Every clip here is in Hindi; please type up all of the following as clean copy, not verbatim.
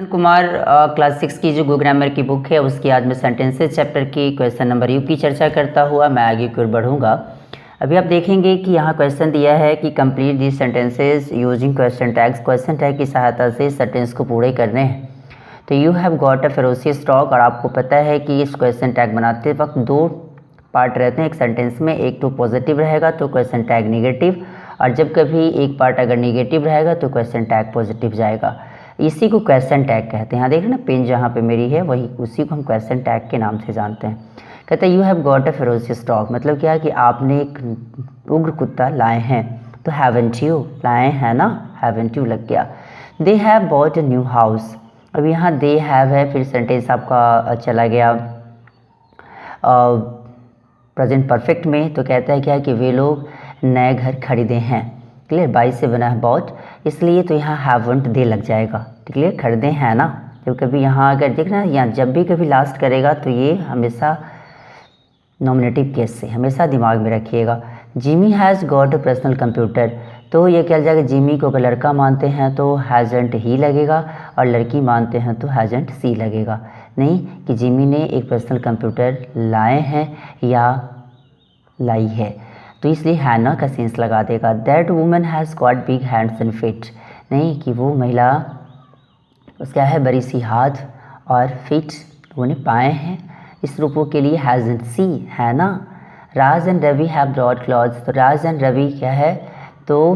कुमार क्लास 6 की जो गो ग्रामर की बुक है उसकी आज मैं सेंटेंसेस चैप्टर की क्वेश्चन नंबर यू की चर्चा करता हुआ मैं आगे की ओर बढ़ूँगा। अभी आप देखेंगे कि यहाँ क्वेश्चन दिया है कि complete the sentences using question tags. Question tag की सहायता से सेंटेंस को पूरे करने हैं। तो you have got a ferocious dog, और आपको पता है कि इस क्वेश्चन टैग बनाते वक्त दो पार्ट रहते हैं एक सेंटेंस में, एक तो पॉजिटिव रहेगा तो क्वेश्चन टैग निगेटिव, और जब कभी एक पार्ट अगर निगेटिव रहेगा तो क्वेश्चन टैग पॉजिटिव जाएगा। इसी को क्वेश्चन टैग कहते हैं। यहाँ देख ना पेन जहाँ पे मेरी है वही उसी को हम क्वेश्चन टैग के नाम से जानते हैं। कहते हैं you have got a ferocious dog, मतलब क्या है कि आपने एक उग्र कुत्ता लाए हैं। तो हैवंट यू, लाए हैं ना, हैवंट यू लग गया। They have bought a new house, अब यहाँ दे हैव है, फिर सेंटेंस आपका चला गया प्रेजेंट परफेक्ट में। तो कहता है क्या है कि वे लोग नए घर खरीदे हैं। क्लियर, बाई से बना है बॉट, इसलिए तो यहाँ हैवंट दे लग जाएगा। क्लियर, खरीदे हैं ना। जब कभी यहाँ अगर देखना यहाँ जब भी कभी लास्ट करेगा तो ये हमेशा नॉमिनेटिव केस से हमेशा दिमाग में रखिएगा। Jimmy has got a personal computer, तो ये क्या जाएगा, जिमी को अगर लड़का मानते हैं तो हैज़ंट ही लगेगा, और लड़की मानते हैं तो हैज़ंट सी लगेगा। नहीं कि जिमी ने एक पर्सनल कंप्यूटर लाए हैं या लाई है, तो इसलिए हैना का सेंस लगा देगा। That woman has got big hands and feet, नहीं कि वो महिला उसका है बड़ी सी हाथ और फीट उन्हें पाए हैं। इस रूपों के लिए हैज़ंट सी, है ना। Raj and Ravi have brought clothes, तो राज एंड रवि क्या है, तो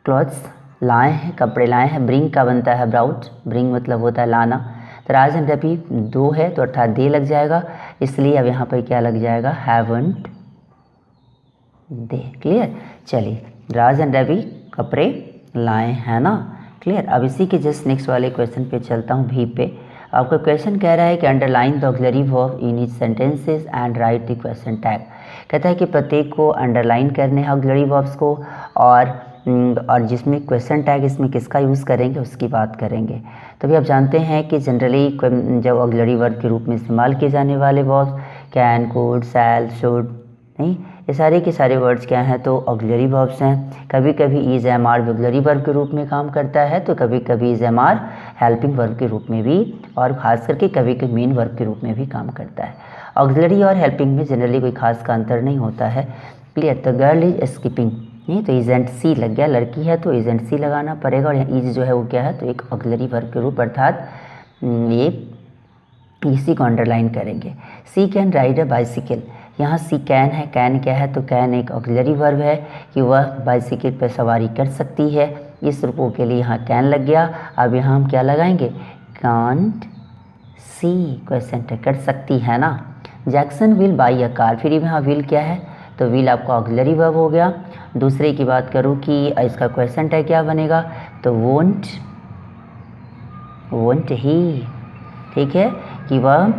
क्लॉथ्स लाए हैं, कपड़े लाए हैं। ब्रिंग का बनता है ब्राउट, ब्रिंग मतलब होता है लाना। तो राज एंड रवि दो है तो अर्थात दे लग जाएगा, इसलिए अब यहाँ पर क्या लग जाएगा, हैवंट दे। क्लियर, चलिए राज एंड रवि कपड़े लाए हैं ना। क्लियर, अब इसी के जस्ट नेक्स्ट वाले क्वेश्चन पे चलता हूँ भी पे। आपका क्वेश्चन कह रहा है कि underline the auxiliary verb in each sentences and right the question tag. कहता है कि प्रत्येक को अंडरलाइन करने हैं ऑक्सिलरी वर्ब्स को, और जिसमें क्वेश्चन टैग इसमें किसका यूज़ करेंगे उसकी बात करेंगे। तभी आप जानते हैं कि जनरली जब ऑक्सिलरी वर्ब के रूप में इस्तेमाल किए जाने वाले verbs can, could, shall, should, नहीं ये सारे के सारे वर्ड्स क्या हैं, तो ऑक्सिलरी वर्ब्स हैं। कभी कभी is am are auxiliary verb के रूप में काम करता है, तो कभी कभी is am are helping verb के रूप में भी, और खास करके कभी कभी मेन वर्ब के रूप में भी काम करता है। ऑक्सिलरी और हेल्पिंग में जनरली कोई खास का अंतर नहीं होता है। क्लियर, तो गर्ल इज स्कीपिंग, नहीं तो इजेंट सी लग गया, लड़की है तो इजेंट सी लगाना पड़ेगा, और यहाँ इज जो है वो क्या है, तो एक ऑक्सिलरी वर्ब के रूप, अर्थात ये इसी को अंडरलाइन करेंगे। सी कैन राइड अ बाइसिकल, यहाँ सी कैन है, कैन क्या है, तो कैन एक ऑक्सिलरी वर्ब है कि वह बाइसिकल पर सवारी कर सकती है। इस रूपों के लिए यहाँ कैन लग गया। अब यहाँ हम क्या लगाएंगे, कांट सी, क्वेश्चन टैग कर सकती है ना। Jackson will by a car, फिर यहाँ विल क्या है, तो विल आपका ऑक्सिलरी वर्ब हो गया। दूसरे की बात करूँ कि इसका क्वेश्चन टैग क्या बनेगा, तो वोंट, वोंट ही, ठीक है, कि वह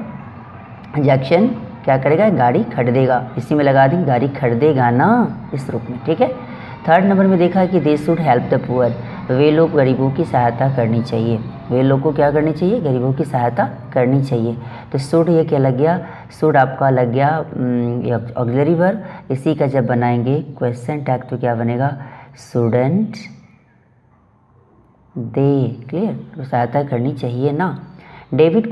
जैक्सन क्या करेगा, गाड़ी खरीदेगा, इसी में लगा देंगे गाड़ी खरीदेगा ना, इस रूप में। ठीक है, थर्ड नंबर में देखा कि they should help the poor, वे लोग गरीबों की सहायता करनी चाहिए। वे लोग को क्या करनी चाहिए, गरीबों की सहायता करनी चाहिए। तो शुड ये क्या लग गया, शुड आपका लग गया ऑक्सिलरी वर्ब। इसी का जब बनाएंगे क्वेश्चन टैग तो क्या बनेगा, शुडंट दे। क्लियर, तो सहायता करनी चाहिए ना। David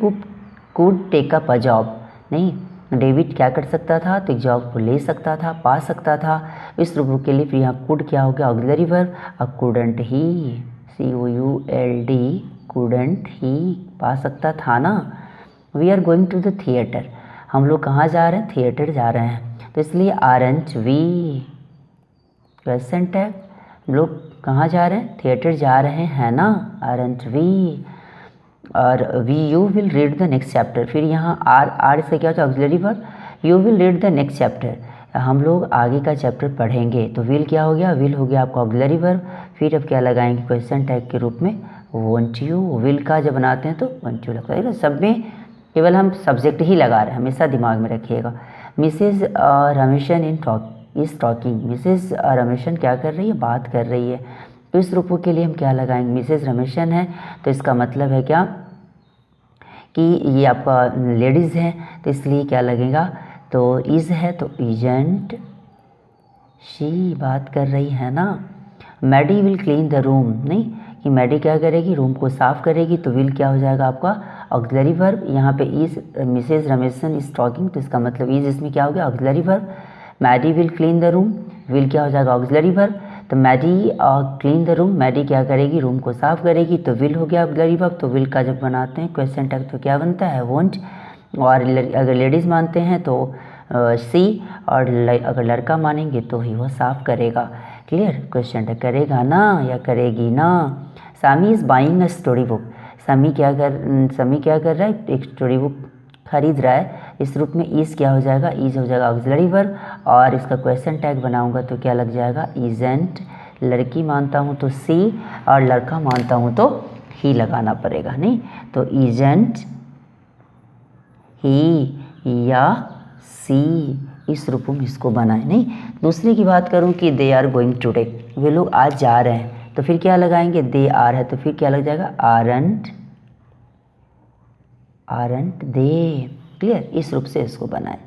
could take up a job, नहीं डेविड क्या कर सकता था, तो जॉब को ले सकता था, पा सकता था। इस रूप के लिए फिर यहाँ कुड क्या हो गया, ऑक्सिलरी वर्ब। अब कुडंट ही, COULD, कुडंट ही, पा सकता था ना। We are going to the theatre, हम लोग कहाँ जा रहे हैं, थिएटर जा रहे हैं, तो इसलिए आरंट वी, क्वेश्चन टैग, हम लोग कहाँ जा रहे हैं, थिएटर जा रहे हैं ना, आरंट वी। और we you will read the next chapter, फिर यहाँ आर से क्या होता है, auxiliary verb. You will read the next chapter, हम लोग आगे का चैप्टर पढ़ेंगे, तो विल क्या हो गया, विल हो गया आपका ऑक्सिलरी वर्ब। फिर अब क्या लगाएंगे क्वेश्चन टैग के रूप में, वॉन्ट यू। विल का जब बनाते हैं तो वॉन्ट यू लगता है, सब में केवल हम सब्जेक्ट ही लगा रहे हैं, हमेशा दिमाग में रखिएगा। Mrs Ramesan is talking, Mrs Ramesan क्या कर रही है, बात कर रही है। तो इस रूपों के लिए हम क्या लगाएंगे, मिसेज रमेशन है तो इसका मतलब है क्या कि ये आपका लेडीज़ है, तो इसलिए क्या लगेगा, तो इज़ है तो इजेंट शी, बात कर रही है ना। Maddy will clean the room, नहीं कि मैडी क्या करेगी, रूम को साफ करेगी, तो विल क्या हो जाएगा आपका ऑक्सिलरी वर्ब। यहाँ पे is Mrs Ramesan is talking, तो इसका मतलब इज इसमें क्या हो गया auxiliary verb. Maddy will clean the room, will क्या हो जाएगा ऑक्सिलरी वर्ब। तो Maddy clean the room, Maddy क्या करेगी, रूम को साफ करेगी, तो विल हो गया ऑक्सिलरी वर्ब। तो विल का जब बनाते हैं क्वेश्चन टैग तो क्या बनता है वोंट। और अगर लेडीज़ मानते हैं तो सी, और अगर लड़का मानेंगे तो ही वो साफ करेगा। क्लियर, क्वेश्चन टैग करेगा ना या करेगी ना। Sammy is buying a story book, Sammy क्या कर रहा है, एक स्टोरी बुक खरीद रहा है। इस रूप में इज़ क्या हो जाएगा, इज़ हो जाएगा ऑक्सिलरी वर्ब, और इसका क्वेश्चन टैग बनाऊंगा तो क्या लग जाएगा इज़ेंट। लड़की मानता हूँ तो सी, और लड़का मानता हूँ तो ही लगाना पड़ेगा, नहीं तो इज़ेंट ही या सी, इस रूप में इसको बनाए। नहीं, दूसरे की बात करूं कि दे आर गोइंग टुडे, वे लोग आज जा रहे हैं, तो फिर क्या लगाएंगे, दे आर है तो फिर क्या लग जाएगा आरंट दे। क्लियर, इस रूप से इसको बनाए।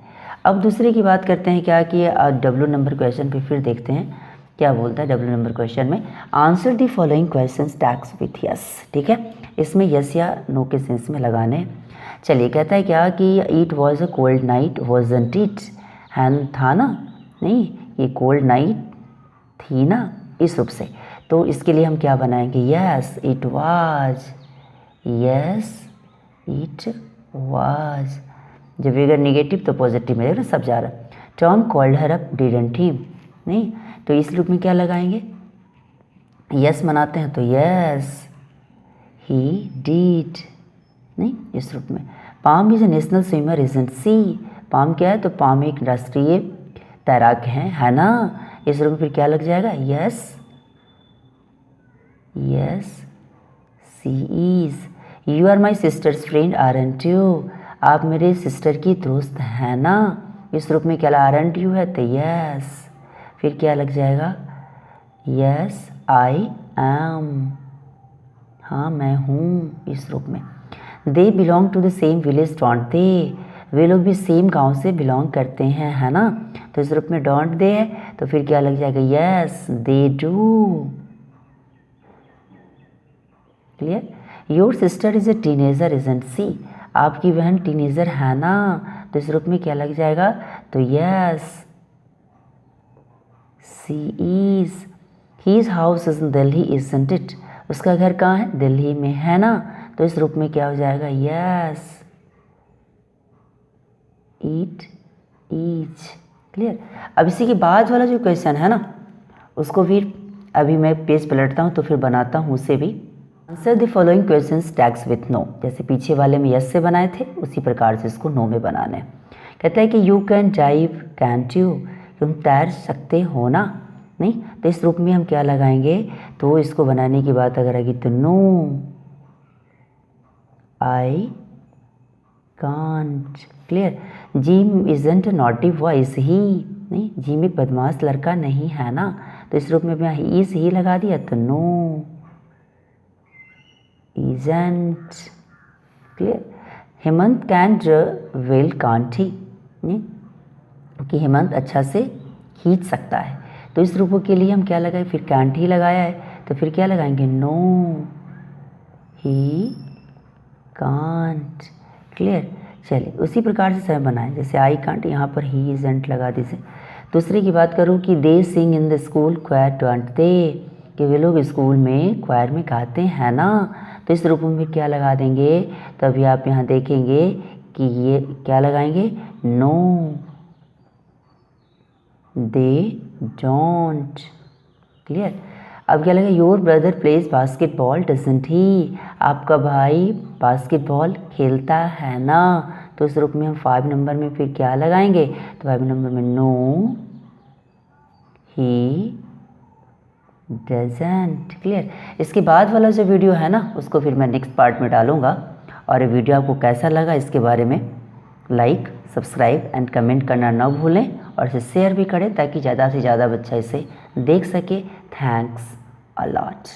अब दूसरे की बात करते हैं क्या कि डब्ल्यू नंबर क्वेश्चन पे फिर देखते हैं क्या बोलता है डब्ल्यू नंबर क्वेश्चन में। Answer the following questions tags with yes, ठीक है, इसमें यस या नो के सेंस में लगाने। चलिए, कहता है क्या कि it was a cold night wasn't it, हैन था ना, नहीं ये कोल्ड नाइट थी ना, इस रूप से। तो इसके लिए हम क्या बनाएंगे, yes it was, yes it was. जब अगर निगेटिव तो पॉजिटिव में ना सब जा रहा है। Tom called her up didn't he, नहीं तो इस रूप में क्या लगाएंगे, यस बनाते हैं तो यस ही डिड, नहीं इस रूप में। Pam is a national swimmer isn't she, Pam क्या है, तो पाम एक राष्ट्रीय तैराक है ना, इस रूप में फिर क्या लग जाएगा yes she is. You are my sister's friend aren't you, आप मेरे सिस्टर की दोस्त है ना, इस रूप में क्या आरंट यू है तो यस, फिर क्या लग जाएगा यस आई एम, हाँ मैं हूँ, इस रूप में। They belong to the same village don't they, वे लोग भी सेम गांव से बिलोंग करते हैं है ना, तो इस रूप में डोंट दे है तो फिर क्या लग जाएगा yes they do. Clear, your sister is a teenager isn't she, आपकी बहन टीनेजर है ना, तो इस रूप में क्या लग जाएगा तो yes she is. His house is in Delhi isn't it, उसका घर कहाँ है, दिल्ली में है ना, तो इस रूप में क्या हो जाएगा यस इट इज। क्लियर, अब इसी के बाद वाला जो क्वेश्चन है ना उसको फिर अभी मैं पेज पलटता हूँ तो फिर बनाता हूँ उसे भी। Answer the following questions tags with no, जैसे पीछे वाले में यस से बनाए थे उसी प्रकार से इसको नो में बनाना है। कहता है कि you can drive cantt you, तुम तैर सकते हो ना, नहीं तो इस रूप में हम क्या लगाएंगे, तो इसको बनाने की बात अगर आएगी तो no I can't. Clear, Jim isn't naughty is he, नहीं जिम एक बदमाश लड़का नहीं है ना, तो इस रूप में मैं इज ही लगा दिया तो no isn't. Clear, Hemant can well can't he, नहीं कि हेमंत अच्छा से खींच सकता है, तो इस रूपों के लिए हम क्या लगाए, फिर कैंट ही लगाया है तो फिर क्या लगाएंगे नो ही कांट। क्लियर, चलिए उसी प्रकार से सब बनाएं, जैसे आई कांट यहाँ पर ही इजंट लगा दीजिए। दूसरे की बात करूँ कि they sing in the school choir don't they, कि वे लोग स्कूल में क्वायर में गाते हैं ना, तो इस रूप में क्या लगा देंगे, तो अभी आप यहाँ देखेंगे कि ये क्या लगाएंगे नो दे डोंट। क्लियर, अब क्या लगेगा, your brother plays basketball doesn't he, आपका भाई बास्केटबॉल खेलता है ना, तो इस रूप में हम 5 नंबर में फिर क्या लगाएंगे, तो 5 नंबर में नो ही डजंट। क्लियर, इसके बाद वाला जो वीडियो है ना उसको फिर मैं नेक्स्ट पार्ट में डालूंगा, और ये वीडियो आपको कैसा लगा इसके बारे में लाइक सब्सक्राइब एंड कमेंट करना ना भूलें, और इसे शेयर भी करें ताकि ज़्यादा से ज़्यादा बच्चा इसे देख सके। Thanks a lot.